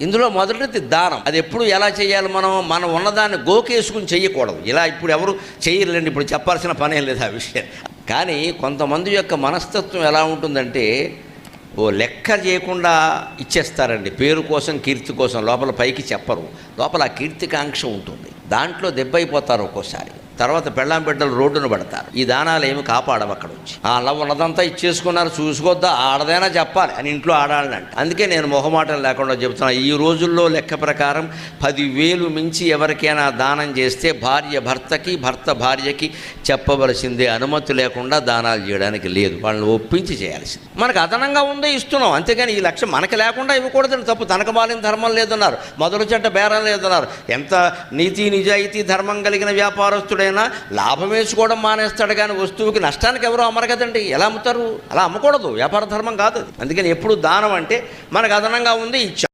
ఇందులో మొదటిది దానం. అది ఎప్పుడు ఎలా చేయాలి? మనం ఉన్నదాన్ని గోకేసుకుని చెయ్యకూడదు. ఇలా ఇప్పుడు ఎవరు చేయలేండి, ఇప్పుడు చెప్పాల్సిన పనేం లేదు ఆ విషయం. కానీ కొంతమంది యొక్క మనస్తత్వం ఎలా ఉంటుందంటే ఓ లెక్క చేయకుండా ఇచ్చేస్తారండి. పేరు కోసం, కీర్తి కోసం. లోపల పైకి చెప్పరు, లోపల ఆ కీర్తికాంక్ష ఉంటుంది. దాంట్లో దెబ్బైపోతారు ఒక్కోసారి. తర్వాత పెళ్ళాం బిడ్డలు రోడ్డును పడతారు. ఈ దానాలు ఏమి కాపాడవు. అక్కడ వచ్చి అలా ఉన్నదంతా ఇచ్చేసుకున్నారు, చూసుకోద్దా, ఆడదైనా చెప్పాలి అని ఇంట్లో ఆడాలంటే. అందుకే నేను మొహమాటం లేకుండా చెబుతున్నాను. ఈ రోజుల్లో లెక్క ప్రకారం 10,000 మించి ఎవరికైనా దానం చేస్తే భార్య భర్తకి, భర్త భార్యకి చెప్పవలసిందే. అనుమతి లేకుండా దానాలు చేయడానికి లేదు. వాళ్ళని ఒప్పించి చేయాల్సింది. మనకు అదనంగా ఉందే ఇస్తున్నాం, అంతేగాని ఈ లక్ష్యం మనకి లేకుండా ఇవ్వకూడదని తప్పు. తనకు మాలిన ధర్మం లేదన్నారు, మొదలు చెడ్డ బేరం లేదన్నారు. ఎంత నీతి నిజాయితీ ధర్మం కలిగిన వ్యాపారస్తుడైనా లాభం వేసుకోవడం మానేస్తాడు, కానీ వస్తువుకి నష్టానికి ఎవరు అమ్మరు కదండి. ఎలా అమ్ముతారు? అలా అమ్మకూడదు, వ్యాపార ధర్మం కాదు అది. అందుకని ఎప్పుడు దానం అంటే మనకు అదనంగా ఉంది ఇచ్చాం.